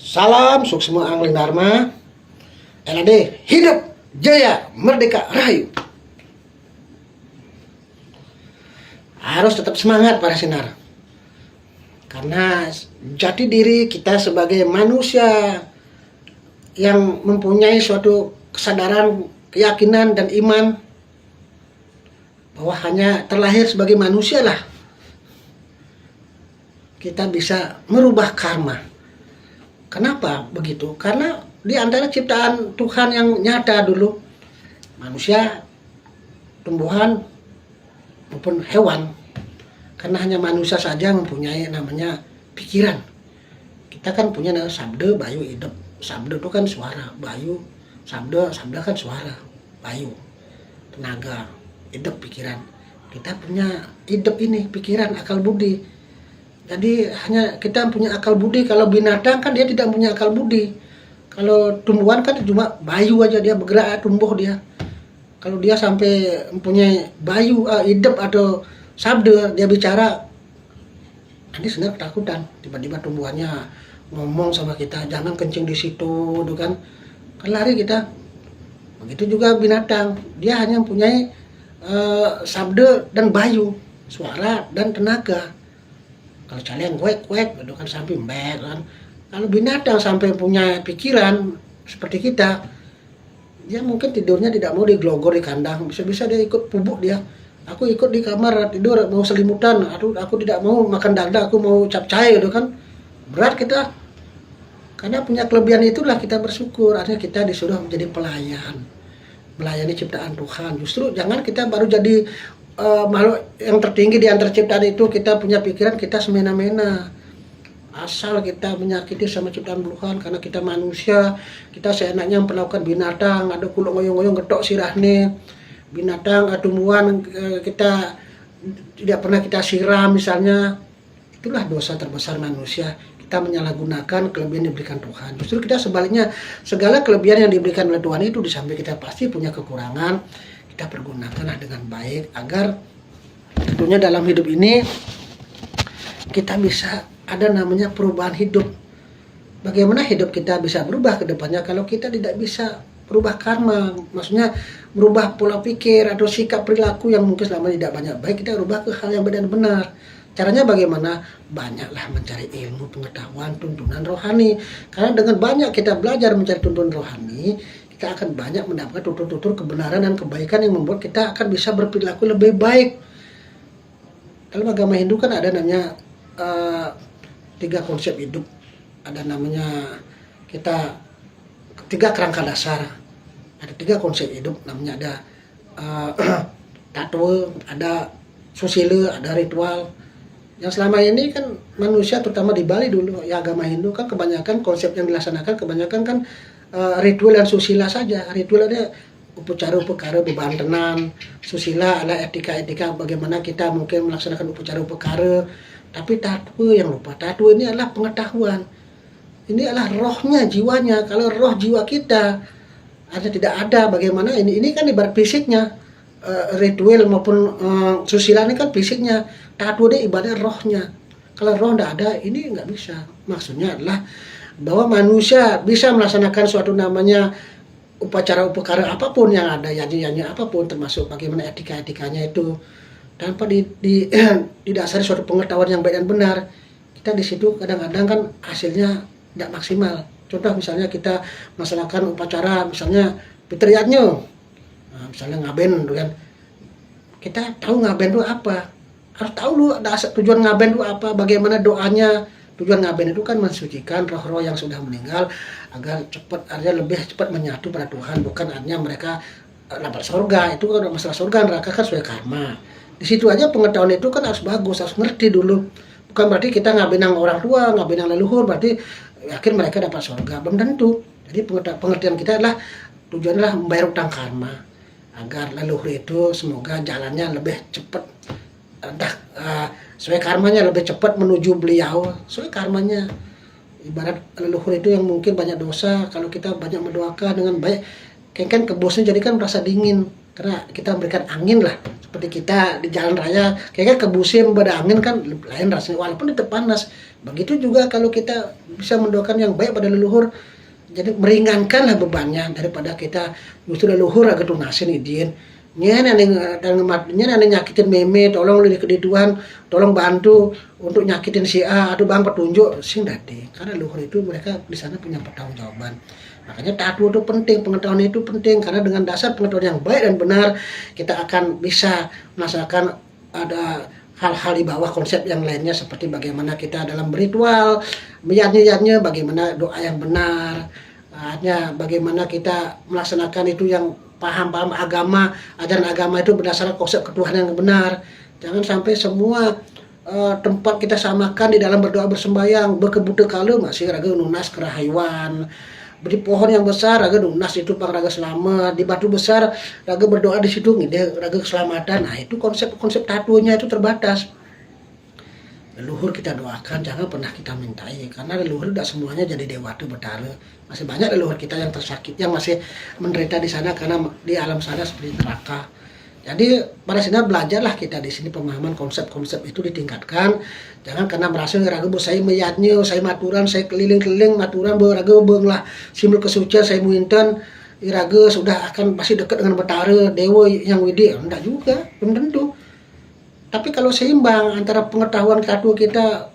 Salam suksma Angling Dharma. LAD hidup jaya merdeka rahayu. Harus tetap semangat para sinar. Karena jati diri kita sebagai manusia yang mempunyai suatu kesadaran, keyakinan dan iman bahwa hanya terlahir sebagai manusia lah kita bisa merubah karma. Kenapa begitu? Karena di antara ciptaan Tuhan yang nyata dulu, manusia, tumbuhan, maupun hewan, karena hanya manusia saja mempunyai namanya pikiran. Kita kan punya namanya sabda, bayu, idep. Sabda itu kan suara, bayu, sabda kan suara, bayu, tenaga, idep, pikiran. Kita punya idep ini, pikiran, akal budi. Jadi hanya kita punya akal budi. Kalau binatang kan dia tidak punya akal budi. Kalau tumbuhan kan cuma bayu aja, dia bergerak, tumbuh dia. Kalau dia sampai mempunyai bayu, idep atau sabda, dia bicara, nanti sebenarnya ketakutan. Tiba-tiba tumbuhannya ngomong sama kita, jangan kencing di situ, gitu kan lari kita. Begitu juga binatang, dia hanya mempunyai sabda dan bayu, suara dan tenaga. Kalau caleng kuek gitu kan sampai mbek kan. Kalau binatang sampai punya pikiran seperti kita, dia mungkin tidurnya tidak mau diglogor di kandang, bisa-bisa dia ikut pubuk dia. Aku ikut di kamar tidur mau selimutan, aku tidak mau makan dada, aku mau capcay gitu kan. Berat kita. Karena punya kelebihan itulah kita bersyukur, artinya kita disuruh menjadi pelayan. Melayani ciptaan Tuhan. Justru jangan kita baru jadi makhluk yang tertinggi di antara ciptaan itu, kita punya pikiran, kita semena-mena. Asal kita menyakiti sama ciptaan Tuhan, karena kita manusia, kita seenaknya memperlakukan binatang, ada kuluk ngoyong-ngoyong getok sirahne. Binatang atau tumbuhan kita tidak pernah kita siram misalnya. Itulah dosa terbesar manusia. Kita menyalahgunakan kelebihan yang diberikan Tuhan. Justru kita sebaliknya, segala kelebihan yang diberikan oleh Tuhan itu, di samping kita pasti punya kekurangan, kita pergunakanlah dengan baik agar tentunya dalam hidup ini kita bisa ada namanya perubahan hidup. Bagaimana hidup kita bisa berubah ke depannya kalau kita tidak bisa berubah karma, maksudnya berubah pola pikir atau sikap perilaku yang mungkin selama tidak banyak baik, kita berubah ke hal yang benar dan benar. Caranya bagaimana? Banyaklah mencari ilmu, pengetahuan, tuntunan rohani. Karena dengan banyak kita belajar mencari tuntunan rohani, kita akan banyak mendapatkan tutur-tutur kebenaran dan kebaikan yang membuat kita akan bisa berperilaku lebih baik. Dalam agama Hindu kan ada namanya 3 konsep hidup. Ada namanya kita 3 kerangka dasar. Ada 3 konsep hidup, namanya ada tatwa, ada susila, ada ritual. Yang selama ini kan manusia, terutama di Bali dulu, ya agama Hindu kan kebanyakan konsep yang dilaksanakan kebanyakan kan ritual dan susila saja. Ritual ada upacara-upacara bebantenan, susila adalah etika-etika bagaimana kita mungkin melaksanakan upacara-upacara. Tapi tatwa yang lupa, tatwa ini adalah pengetahuan. Ini adalah rohnya, jiwanya. Kalau roh jiwa kita tidak ada, bagaimana ini kan ibarat fisiknya. Ritual maupun susila ini kan fisiknya, tattoo ini ibadah rohnya. Kalau roh tidak ada, ini nggak bisa. Maksudnya adalah bahwa manusia bisa melaksanakan suatu namanya upacara-upacara apapun yang ada, yanyi-yanyi apapun, termasuk bagaimana etika-etikanya itu, tanpa didasari suatu pengetahuan yang baik dan benar. Kita di situ kadang-kadang kan hasilnya tidak maksimal. Contoh misalnya kita melaksanakan upacara, misalnya fitriatnya, misalnya ngaben tuh kan, kita tahu ngaben itu apa, harus tahu lu tujuan ngaben itu apa, bagaimana doanya. Tujuan ngaben itu kan mensucikan roh-roh yang sudah meninggal agar cepat, artinya lebih cepat menyatu pada Tuhan, bukan artinya mereka dapat surga. Itu kan masalah surga neraka kan sesuai karma. Di situ aja pengetahuan itu kan harus bagus, harus ngerti dulu. Bukan berarti kita ngabenang orang tua, ngabenang leluhur berarti yakin mereka dapat surga, belum tentu. Jadi pengertian kita adalah tujuannya adalah membayar utang karma, agar leluhur itu semoga jalannya lebih cepat, sesuai karmanya lebih cepat menuju beliau, sesuai karmanya. Ibarat leluhur itu yang mungkin banyak dosa, kalau kita banyak mendoakan dengan baik, kan kebosnya jadi kan merasa dingin. karena kita memberikan angin lah, seperti kita di jalan raya kayaknya ke musim pada angin kan lain rasanya walaupun itu panas. Begitu juga kalau kita bisa mendoakan yang baik pada leluhur, jadi meringankanlah bebannya daripada kita justru leluhur agak tunasin idin nya nane nyakitin meme, tolong lihat ke Tuhan, tolong bantu untuk nyakitin si A atau bang petunjuk sing dadi, karena leluhur itu mereka di sana punya pertanggungjawaban. Makanya tahu itu penting, pengetahuan itu penting, karena dengan dasar pengetahuan yang baik dan benar kita akan bisa merasakan ada hal-hal di bawah konsep yang lainnya, seperti bagaimana kita dalam berritual, meyatnya bagaimana doa yang benar, hanya bagaimana kita melaksanakan itu yang paham-paham agama, ajaran agama itu berdasarkan konsep ketuhanan yang benar. Jangan sampai semua tempat kita samakan di dalam berdoa bersembahyang, berkebutuh kalau masih raga nunas kerahayuan. Di pohon yang besar raga nunas itu pang raga selamat, di batu besar raga berdoa di situ ngide raga keselamatan. Nah, itu konsep tatunya itu terbatas. Leluhur kita doakan, jangan pernah kita mintai, karena leluhur tidak semuanya jadi dewa itu betara. Masih banyak leluhur kita yang tersakit, yang masih menderita di sana karena di alam sana seperti neraka. Jadi pada sini belajarlah kita di sini pemahaman konsep-konsep itu ditingkatkan. Jangan karena merasa raga saya meyatnya, saya maturan, saya keliling-keliling maturan raga lah simbol kesucian saya muinten, raga sudah akan pasti dekat dengan betara dewa yang widi. Enggak juga, belum tentu. Tapi kalau seimbang antara pengetahuan kita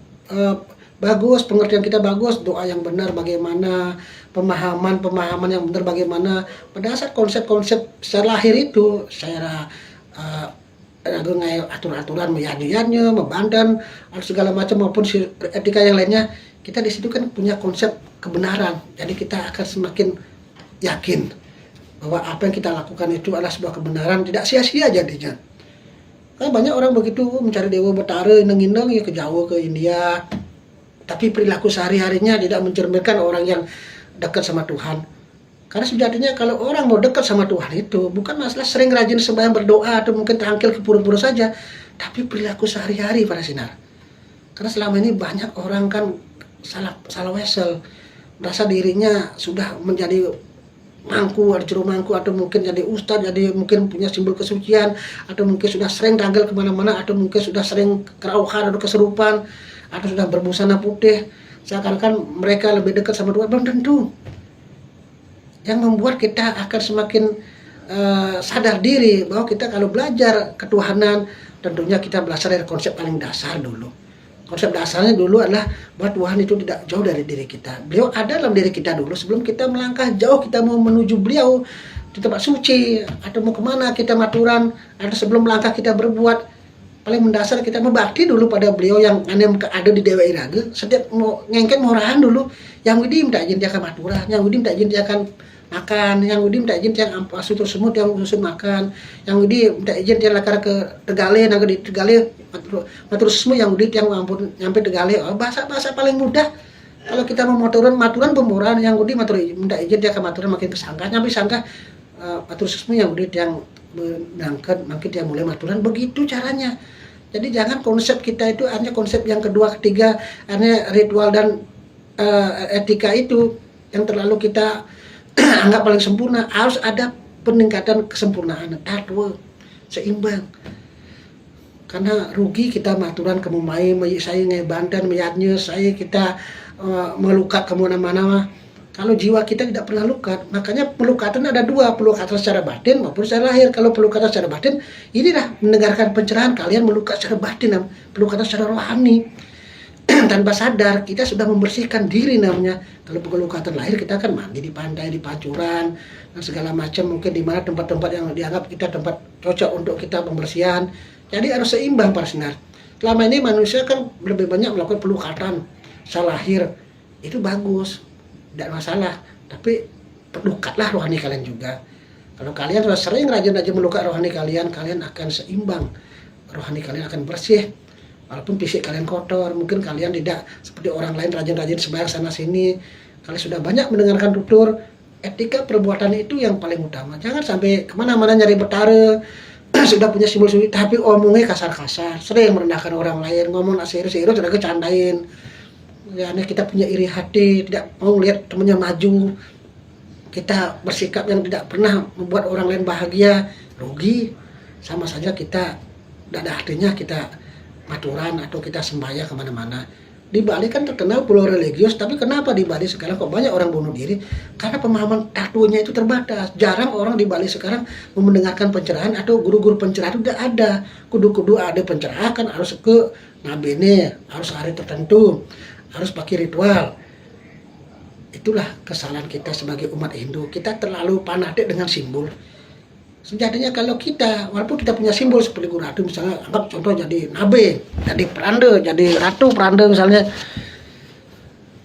bagus, pengertian kita bagus, doa yang benar bagaimana, pemahaman yang benar bagaimana, pada saat konsep-konsep secara lahir itu, secara aturan-aturan meyadnya, membandan, segala macam maupun etika yang lainnya, kita di situ kan punya konsep kebenaran. Jadi kita akan semakin yakin bahwa apa yang kita lakukan itu adalah sebuah kebenaran, tidak sia-sia jadinya. Kan banyak orang begitu mencari dewa betara ineng-ineng ya ke Jawa, ke India, tapi perilaku sehari-harinya tidak mencerminkan orang yang dekat sama Tuhan. Karena sejatinya kalau orang mau dekat sama Tuhan itu bukan masalah sering rajin sembahyang berdoa atau mungkin terangkil ke pura-pura saja, tapi perilaku sehari-hari para sinar. Karena selama ini banyak orang kan salah wesel, merasa dirinya sudah menjadi mangku, juru mangku, atau mungkin jadi ustadz, jadi mungkin punya simbol kesucian, atau mungkin sudah sering tanggal kemana-mana, atau mungkin sudah sering kerauhan atau keserupan, atau sudah berbusana putih, seakan-akan mereka lebih dekat sama Tuhan. Belum tentu. Yang membuat kita akan semakin sadar diri bahwa kita kalau belajar ketuhanan, tentunya kita belajar dari konsep paling dasar dulu. Konsep dasarnya dulu adalah bahwa Tuhan itu tidak jauh dari diri kita. Beliau ada dalam diri kita dulu. Sebelum kita melangkah jauh, kita mau menuju beliau di tempat suci, atau mau kemana kita maturan, atau sebelum melangkah kita berbuat, paling mendasar kita membakti dulu pada beliau yang ada di Dewa Iraga. Setiap mau ngengken morahan dulu, yang widi minta izin dia akan maturan, yang widi minta izin dia akan makan, yang widi minta izin dia akan sutur semut yang susun makan, yang widi minta izin dia lakar ke Tegale, naga di Tegale matur semua, yang widi yang ampun nyampe Tegale. Bahasa paling mudah kalau kita mau maturan pemuran, yang widi matur minta izin dia akan maturan makin kesangka, nyampe sangka matur semua yang widi yang berangkat makin dia mulai maturan. Begitu caranya. Jadi jangan konsep kita itu hanya konsep yang kedua, ketiga, hanya ritual dan etika itu yang terlalu kita anggap paling sempurna. Harus ada peningkatan kesempurnaan, tatwa seimbang. Karena rugi kita maturan kemumai, saya ngebantan, meyatnya, saya kita melukat kemana-mana. Kalau jiwa kita tidak pernah lukat, makanya pelukatan ada dua, pelukatan secara batin maupun secara lahir. Kalau pelukatan secara batin, inilah mendengarkan pencerahan, kalian melukat secara batin, pelukatan secara rohani. Tanpa sadar, kita sudah membersihkan diri namanya. Kalau pelukatan lahir, kita akan mandi di pantai, di pancuran, dan segala macam, mungkin di mana tempat-tempat yang dianggap kita tempat cocok untuk kita pembersihan. Jadi harus seimbang para sinar. Selama ini manusia kan lebih banyak melakukan pelukatan secara lahir, itu bagus, tidak masalah, tapi pelukatlah rohani kalian juga. Kalau kalian sudah sering rajin-rajin melukat rohani kalian, kalian akan seimbang, rohani kalian akan bersih. Walaupun fisik kalian kotor, mungkin kalian tidak seperti orang lain rajin-rajin sembahyang sana sini, kalian sudah banyak mendengarkan tutur, etika perbuatan itu yang paling utama. Jangan sampai kemana-mana nyari betara, sudah punya simbol suci, tapi omongnya kasar-kasar, sering merendahkan orang lain, ngomong asir-asir, sudah kecandain. Ya, kita punya iri hati, tidak mau lihat temannya maju, kita bersikap yang tidak pernah membuat orang lain bahagia, rugi. Sama saja kita, tidak ada artinya kita maturan atau kita sembahyang kemana-mana. Di Bali kan terkenal pulau religius, tapi kenapa di Bali sekarang kok banyak orang bunuh diri? Karena pemahaman tatunya itu terbatas. Jarang orang di Bali sekarang mendengarkan pencerahan atau guru-guru pencerahan itu tidak ada. Kudu-kudu ada pencerahan kan harus ke nabene, harus hari tertentu, harus pakai ritual. Itulah kesalahan kita sebagai umat Hindu. Kita terlalu fanatik dengan simbol. Sejatinya kalau kita, walaupun kita punya simbol seperti Guru Ratu, misalnya anggap contoh jadi nabe, jadi peranda, jadi ratu peranda misalnya.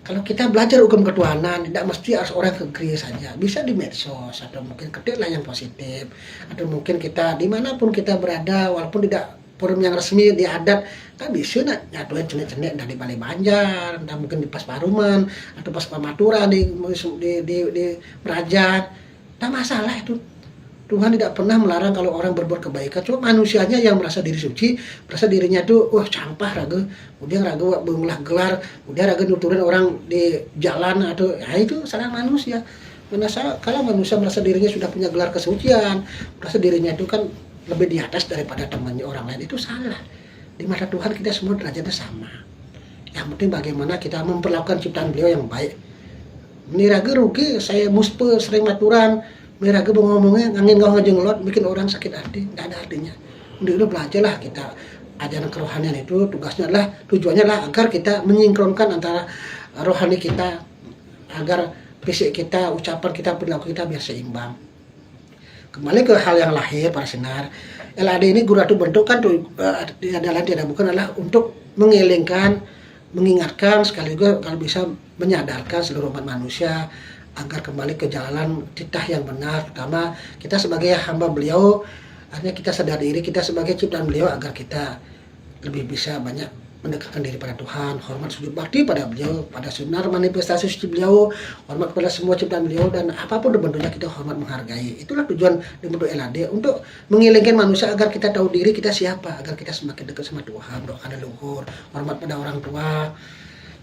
Kalau kita belajar hukum ketuhanan, tidak mesti harus orang ke gereja saja. Bisa di medsos, atau mungkin ketiklah yang positif. Atau mungkin kita dimanapun kita berada, walaupun tidak forum yang resmi di adat, kan bisa nyatuin cenek-cenek dari Balai Banjar, dan mungkin di pas Paruman, atau pas Pamaturan di Merajat. Tak masalah itu. Tuhan tidak pernah melarang kalau orang berbuat kebaikan. Cuma manusianya yang merasa diri suci, merasa dirinya itu campah raga, kemudian raga mengulah gelar, kemudian raga nuturin orang di jalan, atau ya itu salah manusia. Kalau manusia merasa dirinya sudah punya gelar kesucian, merasa dirinya itu kan lebih di atas daripada temannya orang lain, itu salah. Di mata Tuhan kita semua derajatnya sama. Yang penting bagaimana kita memperlakukan ciptaan beliau yang baik. Ini raga rugi, saya muspe sering maturan, meraga ngomongnya angin gak ngejenglot, bikin orang sakit hati, nggak ada artinya. Udah belajarlah kita ajaran kerohanian itu tujuannya adalah agar kita menyinkronkan antara rohani kita, agar fisik kita, ucapan kita, perilaku kita biar seimbang. Kembali ke hal yang lahir para sinar, LAD ini Guru Ratu bentuk kan adalah tidak bukan adalah untuk mengelingkan, mengingatkan, sekaligus kalau bisa menyadarkan seluruh umat manusia agar kembali ke jalan titah yang benar, terutama kita sebagai hamba beliau, artinya kita sadar diri kita sebagai ciptaan beliau agar kita lebih bisa banyak mendekatkan diri pada Tuhan, hormat sujud bakti pada beliau, pada sunnah manifestasi suci beliau, hormat kepada semua ciptaan beliau, dan apapun bentuknya kita hormat menghargai. Itulah tujuan dibentuk LAD, untuk mengilingkan manusia agar kita tahu diri kita siapa, agar kita semakin dekat sama Tuhan, doakan leluhur, hormat pada orang tua.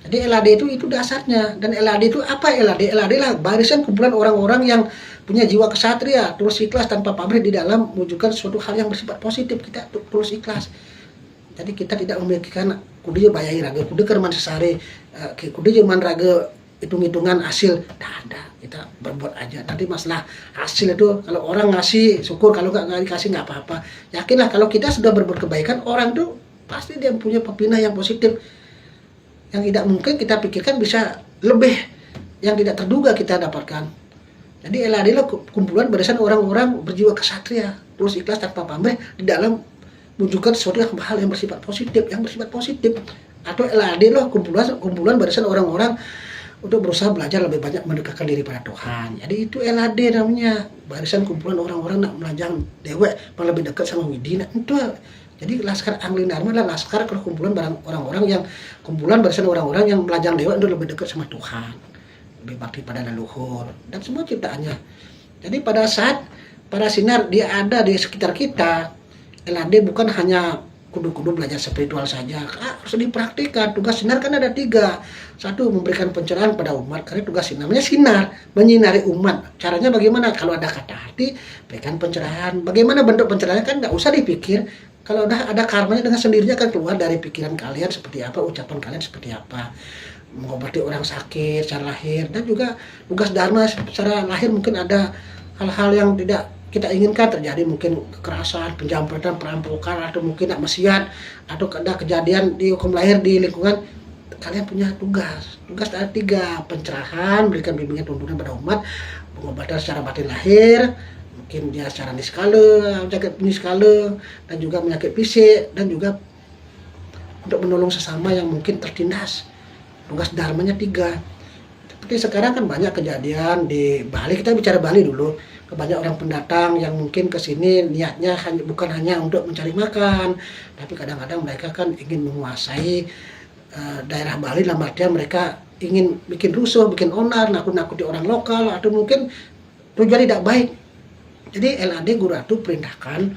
Jadi LAD itu dasarnya. Dan LAD itu apa LAD? LAD lah barisan kumpulan orang-orang yang punya jiwa kesatria, terus ikhlas tanpa pamrih di dalam mewujudkan suatu hal yang bersifat positif. Kita terus ikhlas. Jadi kita tidak memikirkan kudu bayai raga, kudu kerman sesare, kudu jaman raga hitung-hitungan hasil. Tidak ada. Kita berbuat aja. Nanti masalah hasil itu kalau orang ngasih syukur, kalau nggak dikasih nggak apa-apa. Yakinlah kalau kita sudah berbuat kebaikan, orang tuh pasti dia punya pepinah yang positif. Yang tidak mungkin kita pikirkan bisa lebih yang tidak terduga kita dapatkan. Jadi LAD adalah kumpulan barisan orang-orang berjiwa kesatria, terus ikhlas tanpa pamrih di dalam menunjukkan sesuatu hal yang bersifat positif, atau LAD adalah kumpulan barisan orang-orang untuk berusaha belajar lebih banyak mendekatkan diri pada Tuhan. Jadi itu LAD namanya, barisan kumpulan orang-orang nak belajar dewek lebih dekat sama Widina. Itu jadi Laskar Angling Dharma adalah laskar kumpulan orang-orang yang kumpulan barisan orang-orang yang belajar dewa untuk lebih dekat sama Tuhan, lebih bakti pada leluhur dan semua ciptaannya. Jadi pada saat para sinar dia ada di sekitar kita, LAD bukan hanya kudu-kudu belajar spiritual saja, harus dipraktikkan. Tugas sinar kan ada 3. 1, memberikan pencerahan pada umat, karena tugas sinar namanya sinar, menyinari umat. Caranya bagaimana? Kalau ada kata hati, berikan pencerahan. Bagaimana bentuk pencerahannya kan nggak usah dipikir. Kalau udah ada karmanya dengan sendirinya akan keluar dari pikiran kalian seperti apa, ucapan kalian seperti apa. Mengobati orang sakit secara lahir, dan juga tugas dharma secara lahir mungkin ada hal-hal yang tidak kita inginkan terjadi, mungkin kekerasan, penjamretan, perampokan, atau mungkin maksiat, atau ada kejadian di hukum lahir di lingkungan. Kalian punya tugas ada 3, pencerahan, berikan bimbingan tuntunan pada umat, pengobatan secara batin lahir, mungkin dia secara niskala, dan juga penyakit fisik, dan juga untuk menolong sesama yang mungkin tertindas. Tugas dharmanya 3. Seperti sekarang kan banyak kejadian di Bali, kita bicara Bali dulu, banyak orang pendatang yang mungkin ke sini niatnya bukan hanya untuk mencari makan, tapi kadang-kadang mereka kan ingin menguasai daerah Bali, dalam artian mereka ingin bikin rusuh, bikin onar, nakut-nakuti orang lokal, atau mungkin tujuan tidak baik. Jadi LAD Guru Ratu perintahkan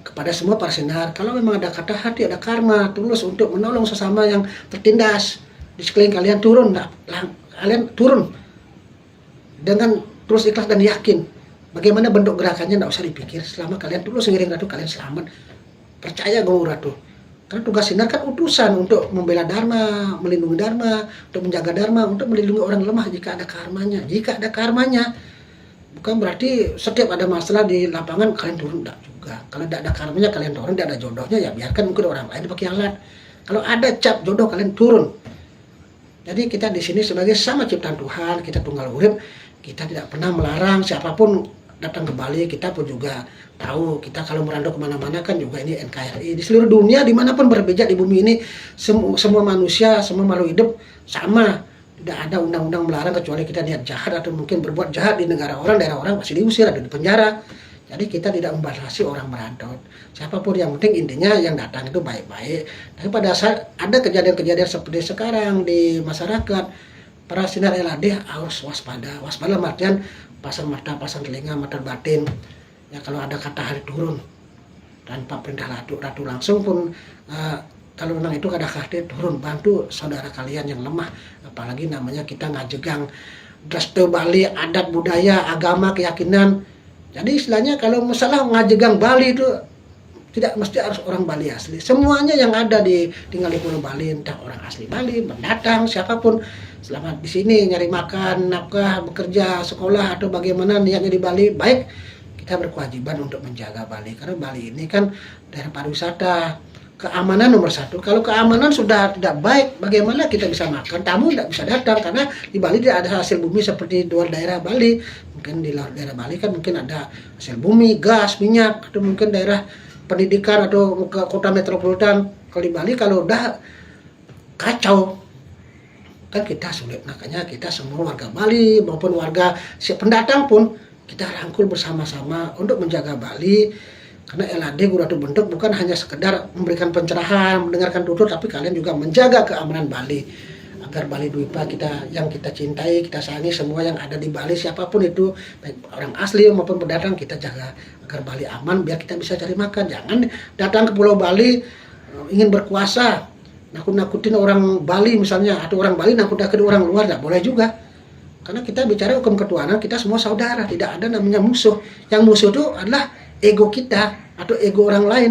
kepada semua para sinar, kalau memang ada kata hati, ada karma, tulus untuk menolong sesama yang tertindas di sekeliling kalian, kalian turun dengan terus ikhlas dan yakin. Bagaimana bentuk gerakannya tidak usah dipikir, selama kalian tulus ngiring Ratu kalian selamat. Percaya gue Ratu. Karena tugas Sinar kan utusan untuk membela Dharma, melindungi Dharma, untuk menjaga Dharma, untuk melindungi orang lemah jika ada karmanya. Jika ada karmanya, bukan berarti setiap ada masalah di lapangan kalian turun, enggak juga. Kalau tidak ada karmanya kalian turun, tidak ada jodohnya ya biarkan mungkin orang lain pakai alat. Kalau ada cap jodoh kalian turun. Jadi kita di sini sebagai sama ciptaan Tuhan, kita tunggal urip, kita tidak pernah melarang siapapun datang ke Bali. Kita pun juga tahu, kita kalau merantau kemana-mana kan juga ini NKRI di seluruh dunia dimanapun berbeda di bumi ini, semua manusia, semua makhluk hidup sama, tidak ada undang-undang melarang kecuali kita niat jahat atau mungkin berbuat jahat di negara orang, daerah orang pasti diusir, ada di penjara. Jadi kita tidak membatasi orang merantau, siapapun, yang penting intinya yang datang itu baik-baik. Tapi pada saat ada kejadian-kejadian seperti sekarang di masyarakat, para Sinar LAD harus waspada artian pasang mata, pasang telinga, mata batin. Ya kalau ada kata hari turun tanpa perintah ratu langsung pun kalau memang itu ada kata turun, bantu saudara kalian yang lemah. Apalagi namanya kita ngajegang Daste Bali, adat budaya, agama, keyakinan. Jadi istilahnya kalau masalah ngajegang Bali itu tidak mesti harus orang Bali asli. Semuanya yang ada tinggal di Pulau Bali, entah orang asli Bali, pendatang, siapapun, selama di sini nyari makan, nafkah, bekerja, sekolah atau bagaimana niatnya di Bali, baik, kita berkewajiban untuk menjaga Bali. Karena Bali ini kan daerah pariwisata, keamanan nomor satu. Kalau keamanan sudah tidak baik, bagaimana kita bisa makan? Tamu tidak bisa datang karena di Bali tidak ada hasil bumi seperti luar daerah Bali. Mungkin di luar daerah Bali kan mungkin ada hasil bumi, gas, minyak, atau mungkin daerah pendidikan atau ke kota metropolitan. Kalau di Bali kalau udah kacau kan kita sulit. Makanya kita semua warga Bali maupun warga pendatang pun kita rangkul bersama-sama untuk menjaga Bali. Karena LAD Guru Ratu Bentuk bukan hanya sekedar memberikan pencerahan, mendengarkan tutur, tapi kalian juga menjaga keamanan Bali. Agar Bali Dwipa kita yang kita cintai, kita sayangi, semua yang ada di Bali, siapapun itu, baik orang asli maupun pendatang, kita jaga agar Bali aman, biar kita bisa cari makan. Jangan datang ke Pulau Bali ingin berkuasa, nakut-nakutin orang Bali misalnya, atau orang Bali nakut-nakutin orang luar, tidak boleh juga. Karena kita bicara hukum ketuhanan, kita semua saudara, tidak ada namanya musuh. Yang musuh itu adalah ego kita atau ego orang lain.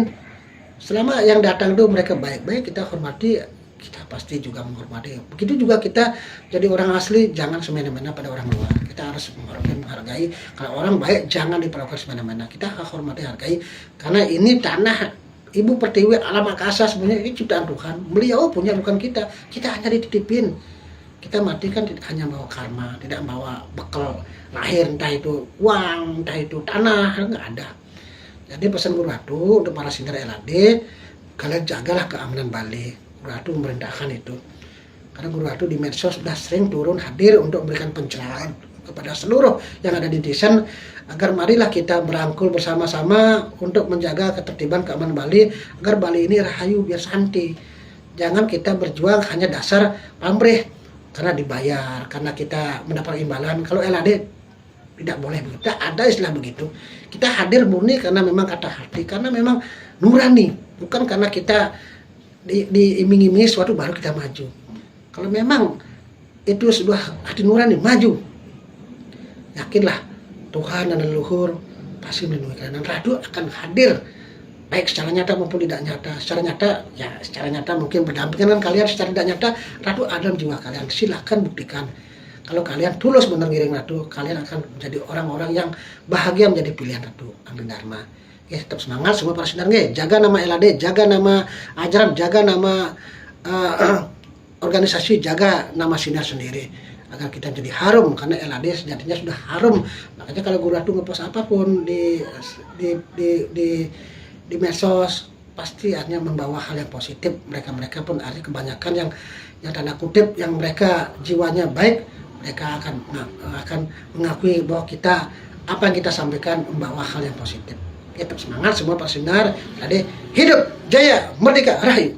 Selama yang datang itu mereka baik-baik, kita hormati, kita pasti juga menghormati. Begitu juga kita jadi orang asli, jangan semena-mena pada orang luar. Kita harus menghargai. Kalau orang baik, jangan diperlakukan semena-mena. Kita hormati, hargai. Karena ini tanah Ibu Pertiwi alam akasa, sebenarnya ini ciptaan Tuhan. Beliau punya, bukan kita. Kita hanya dititipin. Kita mati kan tidak hanya bawa karma, tidak bawa bekal lahir, entah itu uang, entah itu tanah, nggak ada. Jadi pesan Guru Ratu untuk para Sinar LAD, kalian jagalah keamanan Bali. Guru Ratu memerintahkan itu. Karena Guru Ratu di medsos sudah sering turun hadir untuk memberikan pencerahan kepada seluruh yang ada di desa, agar marilah kita merangkul bersama-sama untuk menjaga ketertiban keamanan Bali, agar Bali ini rahayu biar santai. Jangan kita berjuang hanya dasar pamrih, karena dibayar, karena kita mendapat imbalan. Kalau LAD tidak boleh begitu. Ada istilah begitu. Kita hadir murni karena memang kata hati, karena memang nurani, bukan karena kita diiming-imingi suatu baru kita maju. Kalau memang itu sebuah hati nurani, maju. Yakinlah Tuhan dan leluhur pasti melindungi kalian. Dan Ratu akan hadir baik secara nyata maupun tidak nyata. Secara nyata, ya secara nyata mungkin berdampingan dengan kalian, secara tidak nyata Ratu ada dalam jiwa kalian. Silahkan buktikan. Kalau kalian tulus benar ngiring Ratu, kalian akan menjadi orang-orang yang bahagia menjadi pilihan Ratu. Amin Dharma. Ya, tetap semangat semua para Sinar. Jaga nama LAD, jaga nama ajaran, jaga nama organisasi, jaga nama Sinar sendiri. Agar kita jadi harum, karena LAD sejatinya sudah harum. Makanya kalau Guru Ratu ngepost apapun di medsos, pasti hanya membawa hal yang positif. Mereka pun ada kebanyakan yang tanda kutip, yang mereka jiwanya baik, mereka akan mengakui bahwa kita, apa yang kita sampaikan membawa hal yang positif. Tetap semangat semua para Sinar. Hidup jaya merdeka rahayu.